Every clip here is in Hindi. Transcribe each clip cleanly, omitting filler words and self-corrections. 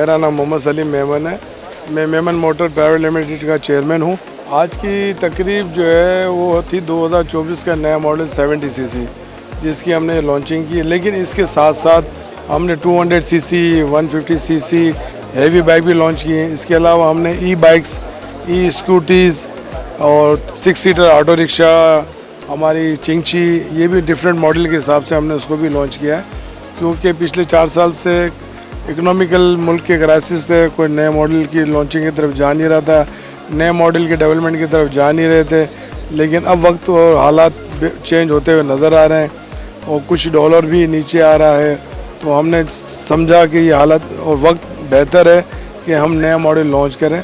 मेरा नाम मोहम्मद सलीम मेमन है। मैं मेमन मोटर प्राइवेट लिमिटेड का चेयरमैन हूँ। आज की तकरीब जो है वो थी 2024 का नया मॉडल 70 सीसी, जिसकी हमने लॉन्चिंग की। लेकिन इसके साथ साथ हमने 200 सीसी, 150 सीसी हेवी बाइक भी लॉन्च किए हैं। इसके अलावा हमने ई बाइक्स, ई स्कूटीज़ और 6 सीटर ऑटो रिक्शा, हमारी चिंची, ये भी डिफरेंट मॉडल के हिसाब से हमने उसको भी लॉन्च किया है। क्योंकि पिछले 4 साल से इकोनॉमिकल मुल्क के क्राइसिस थे, कोई नए मॉडल की लॉन्चिंग की तरफ जा नहीं रहा था, नए मॉडल के डेवलपमेंट की तरफ जा नहीं रहे थे। लेकिन अब वक्त और हालात चेंज होते हुए नज़र आ रहे हैं और कुछ डॉलर भी नीचे आ रहा है, तो हमने समझा कि ये हालत और वक्त बेहतर है कि हम नया मॉडल लॉन्च करें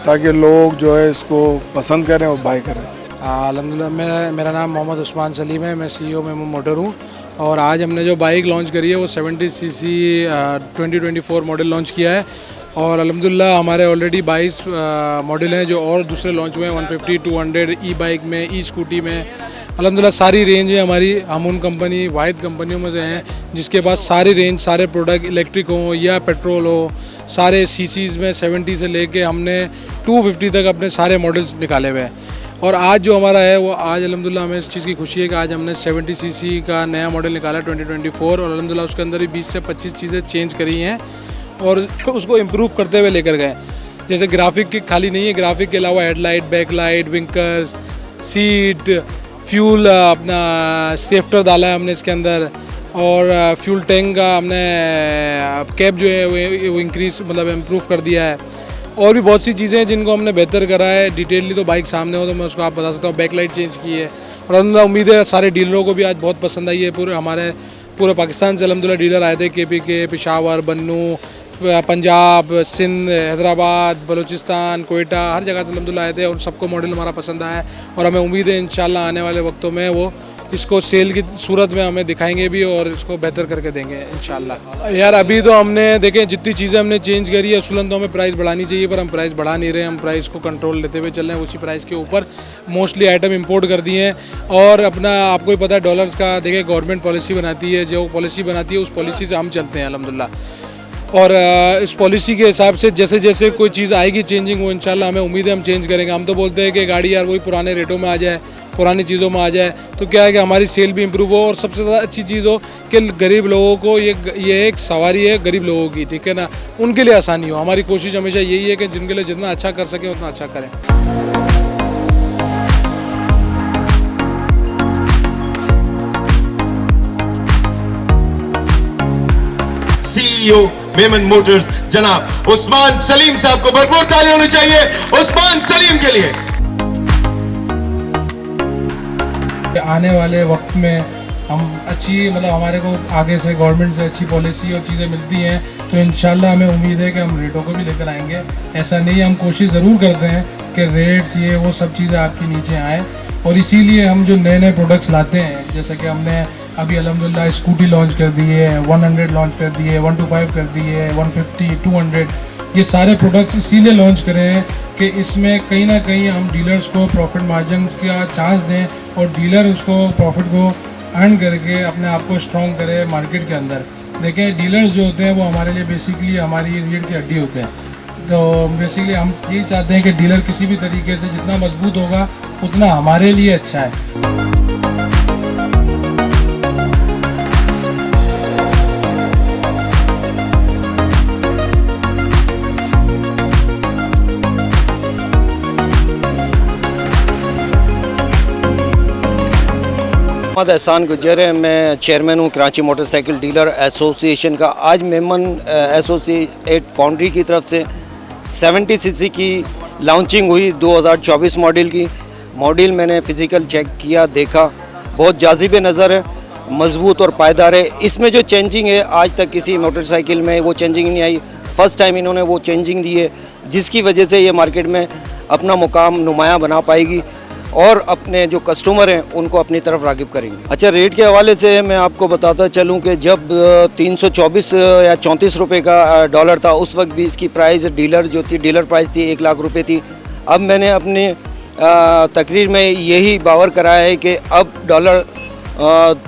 ताकि लोग जो है इसको पसंद करें और बाय करें। अल्हम्दुलिल्लाह, मेरा नाम मोहम्मद उस्मान सलीम है। मैं CEO मेमन मोटर हूँ और आज हमने जो बाइक लॉन्च करी है वो 70 सीसी 2024 मॉडल लॉन्च किया है। और अल्हम्दुलिल्लाह हमारे ऑलरेडी 22 मॉडल हैं जो और दूसरे लॉन्च हुए हैं, 150, 200 ई बाइक में, ई स्कूटी में। अल्हम्दुलिल्लाह सारी रेंज है हमारी। हम उन कंपनी वाहिद कंपनियों में से हैं जिसके पास सारी रेंज, सारे प्रोडक्ट इलेक्ट्रिक हो या पेट्रोल हो, सारे सीसीज़ में 70 से लेके हमने 250 तक अपने सारे मॉडल्स निकाले हुए हैं। और आज जो हमारा है वो आज अल्हम्दुलिल्लाह हमें इस चीज़ की खुशी है कि आज हमने 70 सीसी का नया मॉडल निकाला 2024 और अल्हम्दुलिल्लाह उसके अंदर भी 20 से 25 चीज़ें चेंज करी हैं और उसको इम्प्रूव करते हुए लेकर गए। जैसे ग्राफिक की खाली नहीं है, ग्राफिक के अलावा हेडलाइट, बैकलाइट, विंकर्स, सीट, फ्यूल, अपना सेफ्टर डाला है हमने इसके अंदर और फ्यूल टैंक का हमने कैप जो है वो इंक्रीज मतलब इम्प्रूव कर दिया है। और भी बहुत सी चीज़ें हैं जिनको हमने बेहतर करा है। डिटेलली तो बाइक सामने हो तो मैं उसको आप बता सकता हूँ। बैकलाइट चेंज की है और अल्हम्दुलिल्लाह उम्मीद है सारे डीलरों को भी आज बहुत पसंद आई है। पूरे पाकिस्तान से अल्हम्दुलिल्लाह डीलर आए थे, KPK, पेशावर, बन्नू, पंजाब, सिंध, हैदराबाद, बलूचिस्तान, कोयटा, हर जगह से अल्हम्दुलिल्लाह आए थे और सबको मॉडल हमारा पसंद आया है। और हमें उम्मीद है इंशाल्लाह आने वाले वक्तों में वो इसको सेल की सूरत में हमें दिखाएंगे भी और इसको बेहतर करके देंगे इंशाल्लाह। यार अभी तो हमने देखें जितनी चीज़ें हमने चेंज करी है असूलन तो हमें प्राइस बढ़ानी चाहिए, पर हम प्राइस बढ़ा नहीं रहे। हम प्राइस को कंट्रोल लेते हुए चल रहे हैं। उसी प्राइस के ऊपर मोस्टली आइटम इंपोर्ट कर दिए हैं। और अपना आपको ही पता है डॉलर्स का देखिए गवर्नमेंट पॉलिसी बनाती है, जो पॉलिसी बनाती है उस पॉलिसी से हम चलते हैं अल्हम्दुलिल्लाह। और इस पॉलिसी के हिसाब से जैसे जैसे कोई चीज़ आएगी चेंजिंग, वो इंशाल्लाह हमें उम्मीद है हम चेंज करेंगे। हम तो बोलते हैं कि गाड़ी यार वही पुराने रेटों में आ जाए, पुरानी चीज़ों में आ जाए, तो क्या है कि हमारी सेल भी इम्प्रूव हो और सबसे ज़्यादा अच्छी चीज़ हो कि गरीब लोगों को ये एक सवारी है गरीब लोगों की, ठीक है ना, उनके लिए आसानी हो। हमारी कोशिश हमेशा यही है कि जिनके लिए जितना अच्छा कर सकें उतना अच्छा करें। CEO मेमन मोटर्स जनाब उस्मान सलीम साहब को भरपूर ताली होनी चाहिए उस्मान सलीम के लिए। आने वाले वक्त में हम अच्छी मतलब हमारे को आगे से गवर्नमेंट से अच्छी पॉलिसी और चीज़ें मिलती हैं तो इंशाल्लाह हमें उम्मीद है कि हम रेटों को भी लेकर आएंगे। ऐसा नहीं, हम कोशिश ज़रूर करते हैं कि रेट्स ये वो सब चीज़ें आपके नीचे आएँ और इसीलिए हम जो नए नए प्रोडक्ट्स लाते हैं, जैसे कि हमने अभी अल्हम्दुलिल्लाह स्कूटी लॉन्च कर दी है, 100 लॉन्च कर दी है, 125 कर दी है, 150, 200, ये सारे प्रोडक्ट्स इसीलिए लॉन्च करे हैं कि इसमें कहीं ना कहीं हम डीलर्स को प्रॉफिट मार्जिन का चांस दें और डीलर उसको प्रॉफिट को अर्न करके अपने आप को स्ट्रॉन्ग करे मार्केट के अंदर। देखें डीलर्स जो होते हैं वो हमारे लिए बेसिकली हमारी रीढ़ की हड्डी होते हैं। तो बेसिकली हम यही चाहते हैं कि डीलर किसी भी तरीके से जितना मजबूत होगा उतना हमारे लिए अच्छा है। मोहम्मद एहसान गुजर है, मैं चेयरमैन हूँ कराची मोटरसाइकिल डीलर एसोसिएशन का। आज मेमन एसोसिएट फाउंड्री की तरफ से 70 सीसी की लॉन्चिंग हुई 2024 मॉडल की। मॉडल मैंने फ़िज़िकल चेक किया, देखा, बहुत जाज़िब नज़र है, मजबूत और पायदार है। इसमें जो चेंजिंग है आज तक किसी मोटरसाइकिल में वो चेंजिंग नहीं आई। फ़र्स्ट टाइम इन्होंने वो चेंजिंग दी है जिसकी वजह से ये मार्केट में अपना मुकाम नुमायाँ बना पाएगी और अपने जो कस्टमर हैं उनको अपनी तरफ राग़िब करेंगे। अच्छा, रेट के हवाले से मैं आपको बताता चलूं कि जब 324 या 34 रुपये का डॉलर था उस वक्त भी इसकी प्राइस डीलर जो थी, डीलर प्राइस थी 1 लाख रुपये थी। अब मैंने अपने तकरीर में यही बावर कराया है कि अब डॉलर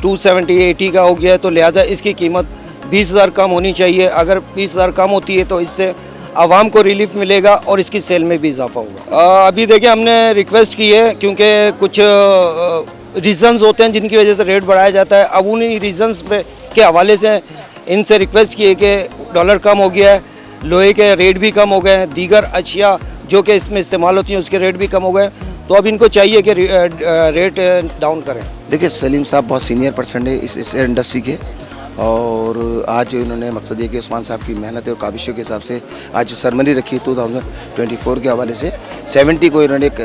270-80 का हो गया है, तो लिहाजा इसकी कीमत 20,000 कम होनी चाहिए। अगर 20,000 कम होती है तो इससे आवाम को रिलीफ मिलेगा और इसकी सेल में भी इजाफा होगा। अभी देखिए हमने रिक्वेस्ट की है क्योंकि कुछ रीज़न्स होते हैं जिनकी वजह से रेट बढ़ाया जाता है। अब उन्हीं रीज़न्स पे के हवाले से इनसे रिक्वेस्ट की है कि डॉलर कम हो गया है, लोहे के रेट भी कम हो गए हैं, दीगर अशिया जो कि इसमें इस्तेमाल होती हैं उसके रेट भी कम हो गए, तो अब इनको चाहिए कि रेट डाउन करें। देखिए सलीम साहब बहुत सीनियर पर्सन है इस इंडस्ट्री के, और आज इन्होंने मकसद ये कि उस्मान साहब की मेहनत और काबिशों के हिसाब से आज जो सरमनी रखी है 2024 के हवाले से 70 को इन्होंने एक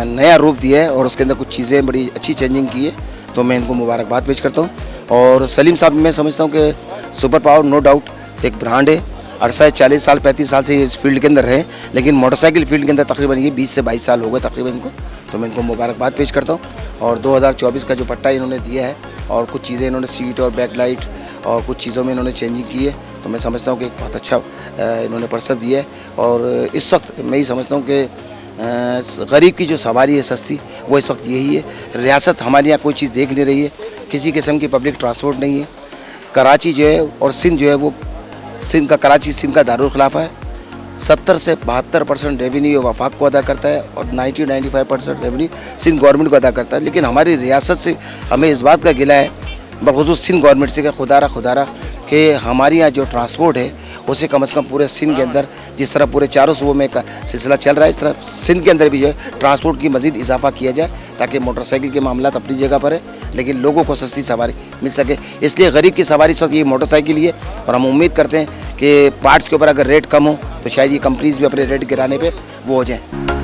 नया रूप दिया है और उसके अंदर कुछ चीज़ें बड़ी अच्छी चेंजिंग की है, तो मैं इनको मुबारकबाद पेश करता हूँ। और सलीम साहब मैं समझता हूँ कि सुपर पावर नो डाउट एक ब्रांड है, अरसा 40 साल 35 साल से इस फील्ड के अंदर रहे, लेकिन मोटरसाइकिल फील्ड के अंदर तकरीबन ये 20 से 22 साल हो गए तकरीबन इनको, तो मैं इनको मुबारकबाद पेश करता हूँ। और 2024 का जो पट्टा इन्होंने दिया है और कुछ चीज़ें इन्होंने सीट और बैकलाइट और कुछ चीज़ों में इन्होंने चेंजिंग की है, तो मैं समझता हूँ कि एक बहुत अच्छा इन्होंने परसत दिया है। और इस वक्त मैं ही समझता हूँ कि गरीब की जो सवारी है सस्ती वो इस वक्त यही है। रियासत हमारे यहाँ कोई चीज़ देख नहीं रही है, किसी किस्म की पब्लिक ट्रांसपोर्ट नहीं है। कराची जो है और सिंध जो है वो सिंध का कराची सिंध का दारुल खिलाफा है, 70 से 72% रेवेन्यू वफाक को अदा करता है और 90-95% रेवेन्यू सिंध गवर्नमेंट को अदा करता है। लेकिन हमारी रियासत से हमें इस बात का गिला है बखुसूस सिंध गवर्नमेंट से कि खुदारा कि हमारे यहाँ जो ट्रांसपोर्ट है उसे कम से कम पूरे सिंध के अंदर जिस तरह पूरे चारों सूबों में का सिलसिला चल रहा है इस तरह सिंध के अंदर भी जो है ट्रांसपोर्ट की मज़ीद इजाफा किया जाए ताकि मोटरसाइकिल के मामला अपनी जगह पर है लेकिन लोगों को सस्ती सवारी मिल सके। इसलिए गरीब की सवारी इस वक्त ये मोटरसाइकिल ही है और हम उम्मीद करते हैं कि पार्ट्स के ऊपर अगर रेट कम हो तो शायद ये कंपनीज़ भी अपने रेट गिराने पर वो हो जाएँ।